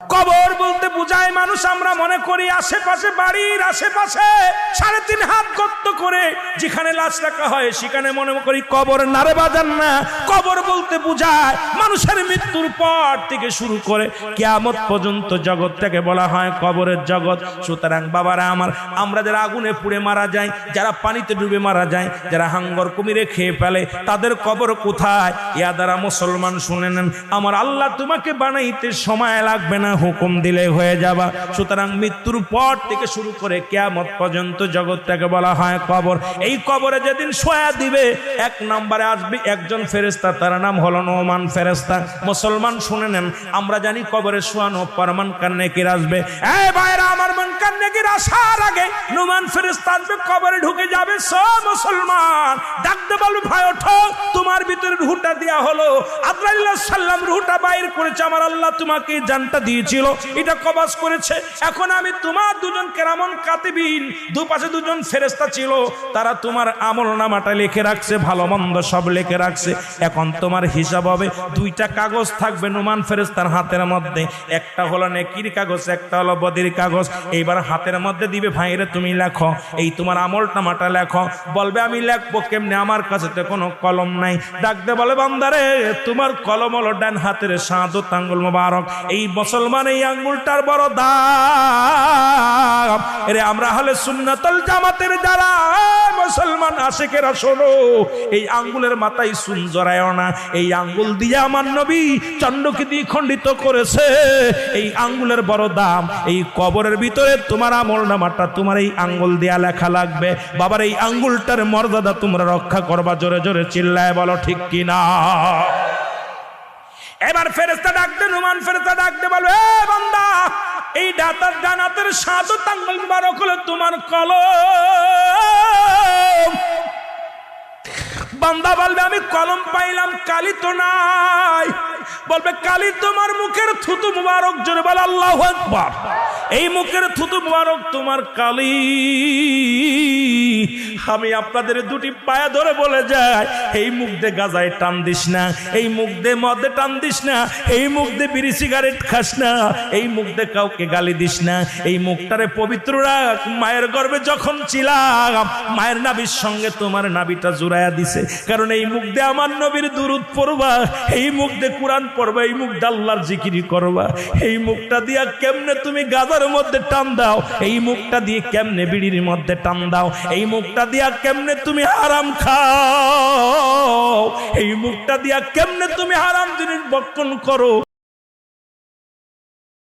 কবর বলতে বোঝায় মানুষ আমরা মনে করি আশেপাশে বাড়ির আশেপাশে 3.5 হাত গর্ত করে যেখানে লাশ রাখা হয় সেখানে মনে করি কবর, নারে বাজান না। কবর বলতে বোঝায় মানুষের মৃত্যুর পর থেকে শুরু করে কিয়ামত পর্যন্ত জগৎটাকে বলা হয় কবরের জগৎ। সুতরাং বাবারা আমার, আমরা যারা আগুনে পুড়ে মারা যায়, যারা পানিতে ডুবে মারা যায়, যারা হাঙ্গর কুমিরে খেয়ে ফেলে, তাদের কবর কোথায়? ইয়া দ্বারা মুসলমান শুনে নেন, আমার আল্লাহ তোমাকে বানাইতে সময় লাগবে না, হুকুম দিলে হয়ে যাবা। সুতরাং মৃত্যুর পর থেকে শুরু করে কিয়ামত পর্যন্ত জগৎটাকে বলা হয় কবর। এই কবরে যেদিন শোয়া দিবে, 1 নম্বরে আসবে একজন ফেরেশতা, তার নাম হলো নোমান ফেরেশতা। মুসলমান শুনে নেন, আমরা জানি কবরে শোয়ানো পর মুনকার নেকির আসবে। এই ভাইরা আমার, মুনকার নেকির আসার আগে নোমান ফেরেশতা আসবে, কবরে ঢুকে যাবে। সব মুসলমান ডাকতে বলবে, ভাই ওঠো, তোমার ভিতরে রূহটা দেয়া হলো। আজরাইল সাল্লাম রূহটা বাইর করেছে, আমার আল্লাহ তোমাকে জানটা দিয়েছিল, এটা কবজ করেছে। এখন আমি তোমার দুজন কেরামন কাতিবিন, দুপাশে দুজন ফেরেশতা ছিল, তারা তোমার আমলনামাটা লিখে রাখছে, ভালো মন্দ সব লিখে রাখছে। এখন তোমার হিসাব হবে, 2টা কাগজ থাকবে নোমান ফেরেশতার হাতের মধ্যে, একটা হলো নেকির কাগজ, একটা হলো বদির কাগজ। এইবার হাতের মধ্যে দিবে, ভাইরে তুমি লেখো, এই তোমার আমলনামাটা লেখো। বলবে আমি লিখবো কেমনে, আমার কাছে তো কোনো কলম নাই। ডাকতে বলে, বান্দারে তোমার কলম হলো ডান হাতের শাহাদত আঙ্গুল মোবারক। এই মুসলমান এই আঙ্গুলটার বড় দাম। এরে আমরা হলে সুন্নাতুল জামাতের যারা মুসলমান আশিকেরা, শোনো, এই আঙ্গুলের মাথায় সুন জড়ায়ও না। এই আঙ্গুল দিয়ে আমার নবী চন্ডকে দিয়ে খণ্ডিত করেছে। এই আঙ্গুলের বড় দাম। এই কবরের ভিতরে তোমার আমলনামাটা তোমার এই আঙ্গুল দিয়া লেখা লাগবে। বাবার এই আঙ্গুলটার মর্যাদা তোমরা রক্ষা করবা। জোরে জোরে চিল্লায় বলো ঠিক কিনা। এবার ফেরেশতা ডাকতে, নোমান ফেরেশতা ডাকতে বলবে, এ বান্দা, এই ডানাতের শাহাদত আঙ্গুল মুবারক হলো তোমার কলম। বান্দা বলবে, আমি কলম পাইলাম, কালি তো নাই। বলবে, কালি তোমার মুখের থুতু মুবারক। জোরে বল আল্লাহু আকবার। এই মুখের থুতু মুবারক তোমার কালি। আমি আপনাদের 2টি পায়া ধরে বলে যাই, এই মুখ দিয়ে গাজায় টান দিস না, এই মুখ দিয়ে মদে টান দিস না, এই মুখ দিয়ে বিড়ি সিগারেট খাস না, এই মুখ দিয়ে কাউকে গালি দিস না। এই মুখটারে পবিত্র রাখ। মায়ের গর্ভে যখন ছিলাম, মায়ের নাভির সঙ্গে তোমার নাভিটা জুড়াইয়া দিছে, কারণ এই মুখ দিয়ে আমার নবীর দুরূদ পড়বা, এই মুখ দিয়ে কোরআন পড়বা, এই মুখ দিয়ে আল্লাহর জিকির করবা। এই মুখটা দিয়া কেমনে তুমি গাজার মধ্যে টান দাও, এই মুখটা দিয়ে কেমনে বিড়ির মধ্যে টান দাও, এই মুখটা দিয়া কেমনে তুমি হারাম খাও, এই মুখটা দিয়া কেমনে তুমি হারাম জিনিস ভক্ষণ করো।